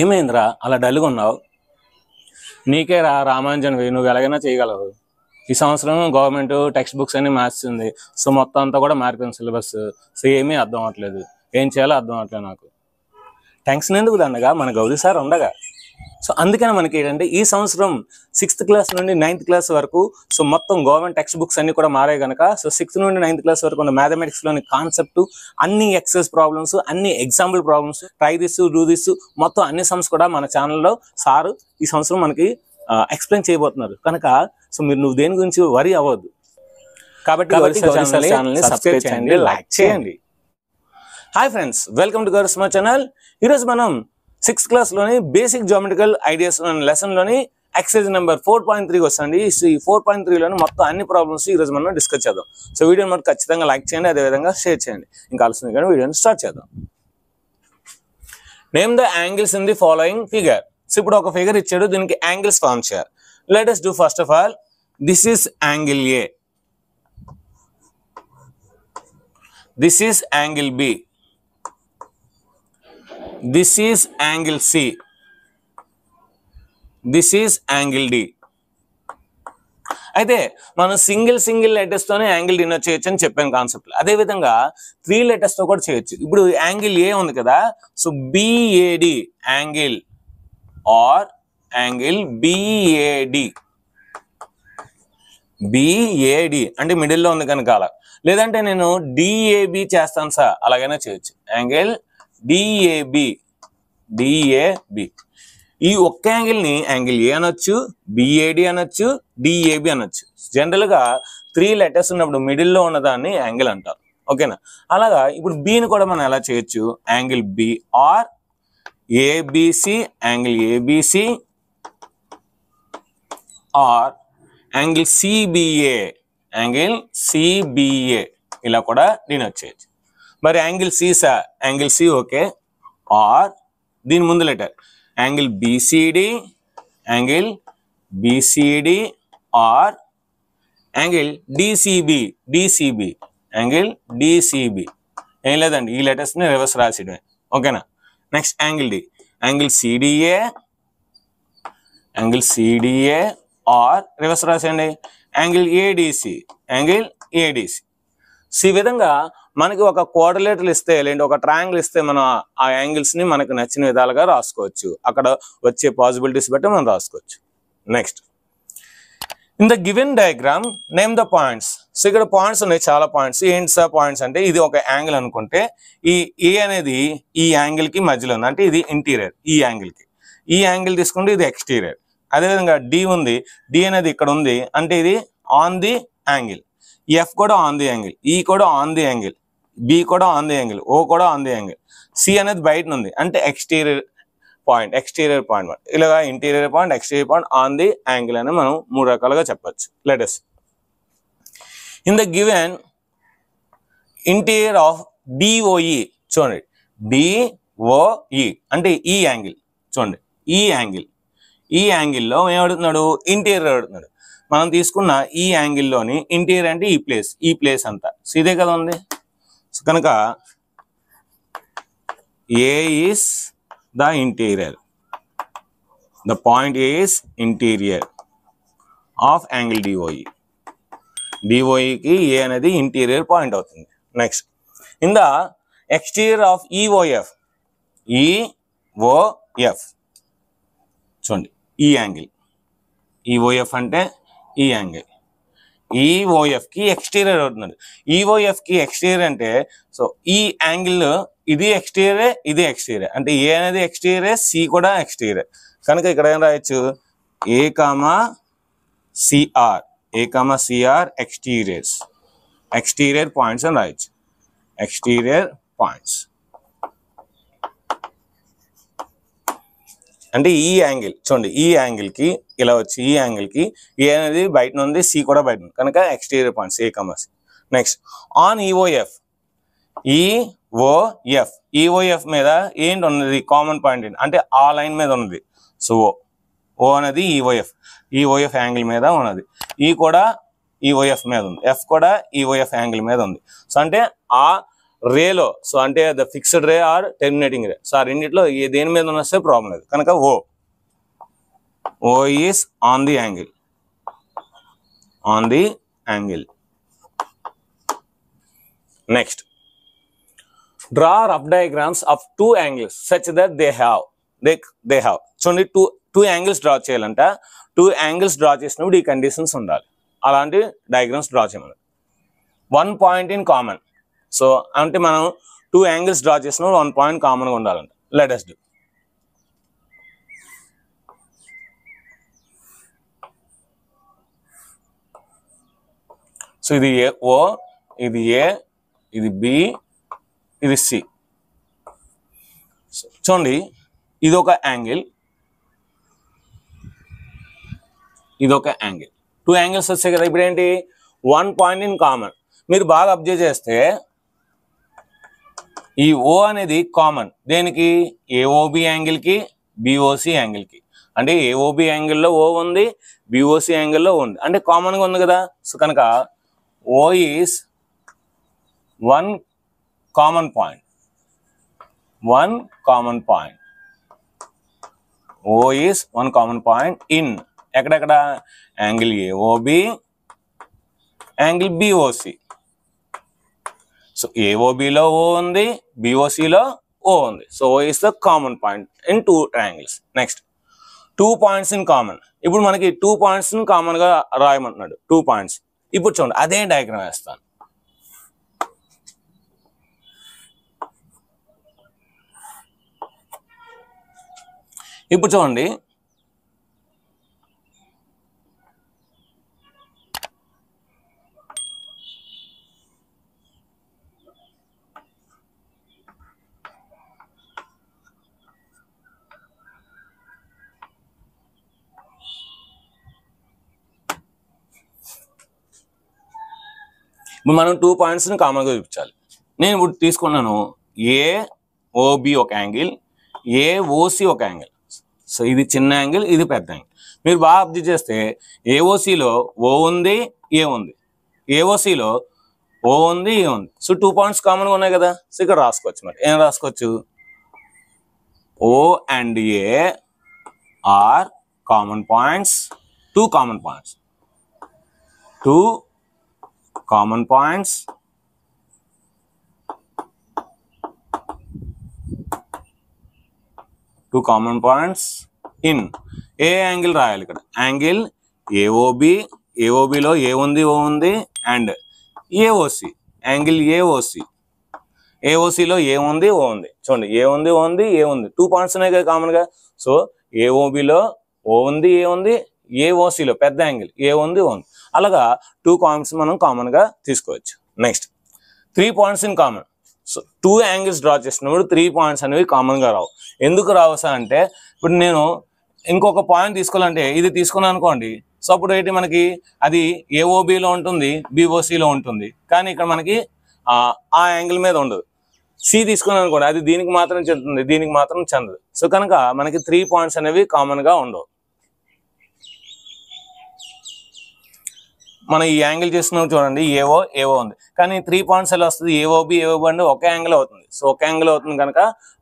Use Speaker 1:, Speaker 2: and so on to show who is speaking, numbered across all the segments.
Speaker 1: ఏమైందిరా అలా డల్గా ఉన్నావు? నీకే రామాంజన్వి, నువ్వు ఎలాగైనా చేయగలవు. ఈ సంవత్సరం గవర్నమెంట్ టెక్స్ట్ బుక్స్ అన్ని మార్చింది. సో మొత్తం అంతా కూడా మారిపోయింది సిలబస్. సో ఏమీ అర్థం అవ్వట్లేదు, ఏం చేయాలో అర్థం అవ్వట్లేదు నాకు. టెన్షన్ ఎందుకు దండగా, మన గౌరీ సార్ ఉండగా. సో అందుకని మనకి ఏంటంటే ఈ సంవత్సరం 6th క్లాస్ నుండి 9th క్లాస్ వరకు సో మొత్తం గవర్నమెంట్ టెక్స్ట్ బుక్స్ అన్ని కూడా మారాయి కనుక సో 6th నుండి 9th క్లాస్ వరకు ఉన్న మ్యాథమెటిక్స్లోని కాన్సెప్ట్, అన్ని ఎక్సైజ్ ప్రాబ్లమ్స్, అన్ని example problems, try this do this మొత్తం అన్ని సమ్స్ కూడా మన ఛానల్లో సారు ఈ సంవత్సరం మనకి ఎక్స్ప్లెయిన్ చేయబోతున్నారు కనుక సో నువ్వు దేని గురించి వరి అవ్వద్దు. కాబట్టి ఛానల్ని సబ్స్క్రైబ్ చేయండి, లైక్ చేయండి. Hi friends, welcome to Gowri smart channel. ఈరోజు మనం 6th క్లాస్లోని బేసిక్ జామెట్రికల్ ఐడియాస్ లెసన్లోని ఎక్సైజ్ నెంబర్ 4.3 వస్తుంది. ఈ 4.3లోని మొత్తం అన్ని ప్రాబ్లమ్స్ ఈరోజు మనం డిస్కస్ చేద్దాం. సో వీడియోని మనకు ఖచ్చితంగా లైక్ చేయండి, అదేవిధంగా షేర్ చేయండి. ఇంకా ఆలస్యం కానీ వీడియోని స్టార్ట్ చేద్దాం. Name the angles in the following figure. So ఇప్పుడు ఒక ఫిగర్ ఇచ్చాడు, దీనికి యాంగిల్స్ ఫార్మ్ చేయాలి. Let us do first of all this is angle A, this is angle B, this is angle C, this is angle D. అయితే మనం single letters తోనే angle denote చేయొచ్చు అని చెప్పాను కాన్సెప్ట్. అదే విధంగా 3 లెటర్స్ తో కూడా చేయొచ్చు. ఇప్పుడు యాంగిల్ ఏ ఉంది కదా, so BAD angle or angle BAD, BAD అంటే మిడిల్ లో ఉంది కనుక అలా. లేదంటే నేను డిఏబి చేస్తాను సార్, అలాగైనా చేయొచ్చు. యాంగిల్ డిఏబి, డిఏబి ఈ ఒక్క యాంగిల్ ని యాంగిల్ ఏ అనొచ్చు, బిఏడి అనొచ్చు, డిఏబి అనొచ్చు. జనరల్ గా 3 లెటర్స్ ఉన్నప్పుడు మిడిల్ లో ఉన్నదాన్ని యాంగిల్ అంటారు. ఓకేనా? అలాగా ఇప్పుడు బిని కూడా మనం ఎలా చేయొచ్చు, angle B or ABC, angle ABC or angle CBA, angle CBA ఇలా కూడా డినోట్ చేయొచ్చు. మరి angle C sir, angle C okay. Or దీని ముందు letter angle BCD, angle BCD or angle DCB, DCB, angle DCB. ఏం లేదండి, ఈ లెటర్స్ని రివర్స్ రాసిడమే. ఓకేనా? Next angle D, angle CDA, angle CDA or reverse రాసేయండి angle ADC, angle ADC. So ఈ విధంగా మనకి ఒక క్వాడ్రిలేటరల్ ఇస్తే లేదంటే ఒక ట్రయాంగిల్ ఇస్తే మనం ఆ యాంగిల్స్ ని మనకు నచ్చిన విధాలుగా రాసుకోవచ్చు. అక్కడ వచ్చే పాసిబిలిటీస్ బట్టి మనం రాసుకోవచ్చు. Next, in the given diagram name the points. So ఇక్కడ పాయింట్స్ ఉన్నాయి, చాలా పాయింట్స్. ఏంటి సార్ పాయింట్స్ అంటే, ఇది ఒక యాంగిల్ అనుకుంటే ఈ ఏ అనేది ఈ యాంగిల్ కి మధ్యలో ఉంది, అంటే ఇది ఇంటీరియర్. ఈ యాంగిల్ కి ఈ యాంగిల్ తీసుకుంటే ఇది ఎక్స్టీరియర్. అదేవిధంగా డి ఉంది, డి అనేది ఇక్కడ ఉంది అంటే ఇది ఆన్ ది యాంగిల్. ఎఫ్ కూడా ఆన్ ది యాంగిల్, ఈ కూడా ఆన్ ది యాంగిల్, బి కూడా ఆన్ ది యాంగిల్, ఓ కూడా ఆన్ ది యాంగిల్, సి అనేది బయట ఉంది అంటే ఎక్స్టీరియర్ పాయింట్, ఎక్స్టీరియర్ పాయింట్. ఇలాగా interior point, exterior point, on the angle అని మనం 3 రకాలుగా చెప్పచ్చు. Letters in the given interior of DOE. చూడండి డిఓఈ అంటే ఈ యాంగిల్. చూడండి ఈ యాంగిల్, ఈ యాంగిల్లో ఏం అడుగుతున్నాడు, ఇంటీరియర్ అడుగుతున్నాడు. మనం తీసుకున్న ఈ యాంగిల్లోని ఇంటీరియర్ అంటే ఈ ప్లేస్ అంతా. సో ఇదే కదా ఉంది. సో కనుక A is the interior, the point A is interior of angle DOE. డిఓఈకి ఏ అనేది ఇంటీరియర్ పాయింట్ అవుతుంది. Next, in the exterior of EOF, EOF చూడండి ఈ యాంగిల్, ఈఓఎఫ్ అంటే ఈ యాంగిల్, ఈఓఎఫ్ కి ఎక్స్టీరియర్ అవుతున్నాడు. ఈఓఎఫ్ కి ఎక్స్టీరియర్ అంటే సో ఈ యాంగిల్ ఇది ఎక్స్టీరియర్, ఇది ఎక్స్టీరియర్ అంటే ఏ అనేది ఎక్స్టీరియర్, సి కూడా ఎక్స్టీరియర్. కనుక ఇక్కడ ఏం రాయొచ్చు, A comma CR, A comma CR exteriors, exterior points అని రాయొచ్చు, ఎక్స్టీరియర్ పాయింట్స్. అంటే ఈ యాంగిల్ చూడండి, ఈ యాంగిల్ కి ఇలా వచ్చి ఈ యాంగిల్ కి ఏ అనేది బయట ఉంది, సి కూడా బయట ఉంది కనుక exterior points A comma C. Next, on EOF, EOF, EOF మీద ఏంటి ఉన్నది కామన్ పాయింట్ ఏంటి అంటే ఆ లైన్ మీద ఉన్నది. సో ఓ అనేది ఈఓఎఫ్, ఈఓఎఫ్ యాంగిల్ మీద ఉన్నది. ఈ కూడా ఈఓఎఫ్ మీద ఉంది, ఎఫ్ కూడా ఈఓఎఫ్ యాంగిల్ మీద ఉంది. సో అంటే ఆ రేలో, సో అంటే the fixed ray or terminating ray, so ఆ రెండిట్లో దేని మీద వస్తే ప్రాబ్లం లేదు కనుక O is on the angle. Next, draw rough diagrams of two angles such that they have చూడండి టూ యాంగిల్స్ డ్రా చేయాలంట. 2 యాంగిల్స్ డ్రా చేసినప్పుడు ఈ కండిషన్స్ ఉండాలి. అలాంటి డయాగ్రామ్స్ డ్రా చేయమని. 1 పాయింట్ ఇన్ కామన్, సో అంటే మనం 2 యాంగిల్స్ డ్రా చేసినప్పుడు 1 పాయింట్ కామన్గా ఉండాలంట. Let us do. సో ఇది O, ఇది A, ఇది B, ఇది C. చూడండి ఇది ఒక యాంగిల్, ఇది ఒక యాంగిల్. 2 యాంగిల్స్ వచ్చాయి కదా. ఇప్పుడు ఏంటి 1 పాయింట్ ఇన్ కామన్. మీరు బాగా అబ్జర్వ్ చేస్తే ఈ O అనేది కామన్ దేనికి? AOB యాంగిల్కి, BOC యాంగిల్కి. అంటే AOB యాంగిల్లో O ఉంది, BOC యాంగిల్లో ఉంది, అంటే కామన్గా ఉంది కదా. సో కనుక O is one common point. O is one common point in ఎక్కడెక్కడ? Angle AOB, angle BOC. So AOBలో O ఉంది, BOCలో O ఉంది. So O is the common point in 2 triangles. Next 2 points in common. ఇప్పుడు మనకి 2 points కామన్గా రాయమంటున్నాడు. 2 points. ఇప్పుడు చూడండి అదే డయాగ్రామ్ వేస్తాను. ఇప్పుడు చూడండి ఇప్పుడు మనం 2 పాయింట్స్ని కామన్గా చూపించాలి. నేను ఇప్పుడు తీసుకున్నాను AOB ఒక యాంగిల్, AOC ఒక యాంగిల్. సో ఇది చిన్న యాంగిల్, ఇది పెద్ద యాంగిల్. మీరు బాగా అబ్జర్వ్ చేస్తే AOCలో O ఉంది, A ఉంది, AOCలో O ఉంది, A ఉంది. సో 2 పాయింట్స్ కామన్గా ఉన్నాయి కదా. సో ఇక్కడ రాసుకోవచ్చు. మరి ఏం రాసుకోవచ్చు? O and A are common points, 2 common points. 2 common points in A angle రాయాలి ఇక్కడ? యాంగిల్ AOB, AOBలో A ఉంది, O ఉంది, అండ్ AOC, యాంగిల్ AOCలో A ఉంది, O ఉంది. చూడండి A ఉంది, O ఉంది, A ఉంది. 2 పాయింట్స్ ఉన్నాయి కదా కామన్గా. సో AOBలో O ఉంది, A ఉంది, AOCలో పెద్ద యాంగిల్ A ఉంది, O ఉంది. అలాగా 2 పాయింట్స్ మనం కామన్గా తీసుకోవచ్చు. Next 3 points in common. So 2 angles draw చేసినప్పుడు 3 పాయింట్స్ అనేవి కామన్గా రావు. ఎందుకు రావు సార్ అంటే, ఇప్పుడు నేను ఇంకొక పాయింట్ తీసుకోవాలంటే ఇది తీసుకున్నాను అనుకోండి. సో అప్పుడు ఏంటి మనకి అది AOBలో ఉంటుంది, BOCలో ఉంటుంది, కానీ ఇక్కడ మనకి ఆ యాంగిల్ మీద ఉండదు. C తీసుకున్నాను అనుకోండి, అది దీనికి మాత్రం చెందుతుంది, దీనికి మాత్రం చెందదు. సో కనుక మనకి 3 పాయింట్స్ అనేవి కామన్గా ఉండవు. మనం ఈ యాంగిల్ చేస్తున్నాం చూడండి, AO ఉంది, కానీ 3 పాయింట్స్ ఎలా వస్తుంది? AOB అంటే ఒక యాంగిల్ అవుతుంది. సో ఒక యాంగిల్ అవుతుంది కనుక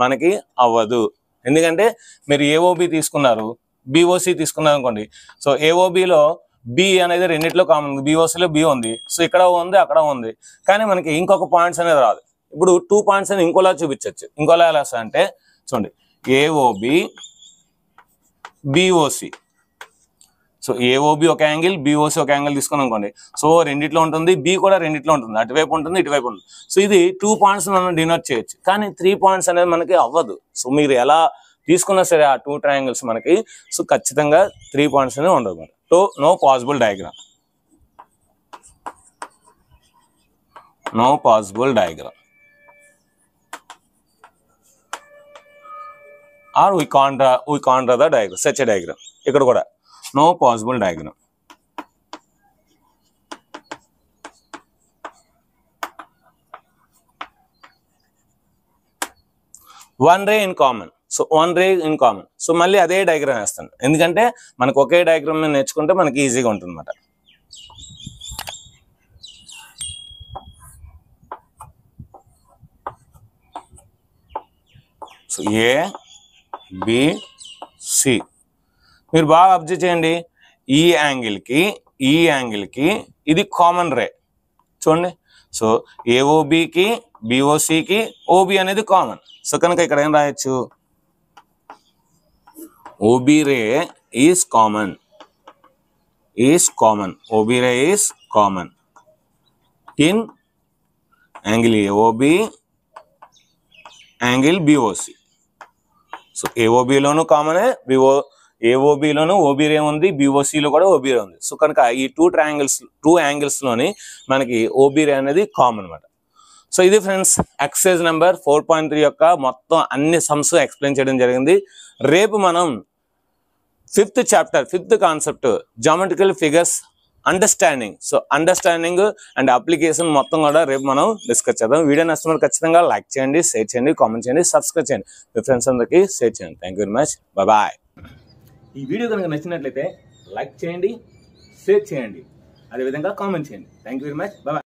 Speaker 1: మనకి అవ్వదు. ఎందుకంటే మీరు AOB తీసుకున్నారు, BOC తీసుకున్నారు అనుకోండి. సో AOBలో B అనేది రెండిట్లో కామన్ ఉంది, BOCలో B ఉంది. సో ఇక్కడ ఉంది, అక్కడ ఉంది, కానీ మనకి ఇంకొక పాయింట్స్ అనేది రాదు. ఇప్పుడు 2 పాయింట్స్ అని ఇంకోలా చూపించవచ్చు. ఇంకోలా ఎలా అంటే చూడండి, AOB, BOC. సో AOB ఒక యాంగిల్, BOC ఒక యాంగిల్ తీసుకున్నాం అనుకోండి. సో రెండిట్లో ఉంటుంది, B కూడా రెండిట్లో ఉంటుంది, అటువైపు ఉంటుంది, ఇటువైపు ఉంటుంది. సో ఇది 2 పాయింట్స్ మనం డినోట్ చేయొచ్చు, కానీ 3 పాయింట్స్ అనేది మనకి అవ్వదు. సో మీరు ఎలా తీసుకున్నా సరే ఆ 2 ట్రయాంగిల్స్ మనకి సో ఖచ్చితంగా 3 పాయింట్స్ అనేవి ఉండదు మరి. So no possible diagram, or we can't draw the diagram, such a diagram. ఇక్కడ కూడా no possible diagram. One ray in common. So 1 ray in common. So మళ్ళీ అదే డయాగ్రామ్ వేస్తాను, ఎందుకంటే మనకు ఒకే డయాగ్రామ్ నేర్చుకుంటే మనకి ఈజీగా ఉంటుంది అన్నమాట. So A B C. మీరు బాగా అబ్జర్వ్ చేయండి, ఈ యాంగిల్కి ఇది కామన్ రే చూడండి. సో ఏఓబికి బిఓసికి ఓబి అనేది కామన్. సో కనుక ఇక్కడ ఏం రాయొచ్చు, OB ray is common, OB ray is common in angle AOB, angle BOC. So ఏఓబిలోను కామనే, ఏఓబిలోను ఓబీ రే ఉంది, బిఓసిలో కూడా ఓబీ రే ఉంది. సో కనుక ఈ టూ యాంగిల్స్లోని మనకి ఓబీ రే అనేది కామన్ అనమాట. సో ఇది ఫ్రెండ్స్ ఎక్సర్సైజ్ నెంబర్ 4.3 యొక్క మొత్తం అన్ని సమ్స్ ఎక్స్ప్లెయిన్ చేయడం జరిగింది. రేపు మనం 5th chapter 5th concept geometrical figures understanding. So understanding and application మొత్తం కూడా రేపు మనం డిస్కస్ చేద్దాం. వీడియో నచ్చినప్పుడు ఖచ్చితంగా లైక్ చేయండి, షేర్ చేయండి, కామెంట్ చేయండి, సబ్స్క్రైబ్ చేయండి, మీ ఫ్రెండ్స్ అందరికీ షేర్ చేయండి. Thank you very much, bye. ఈ వీడియో కనుక నచ్చినట్లయితే లైక్ చేయండి, షేర్ చేయండి, అదేవిధంగా కామెంట్ చేయండి. Thank you very much, bye.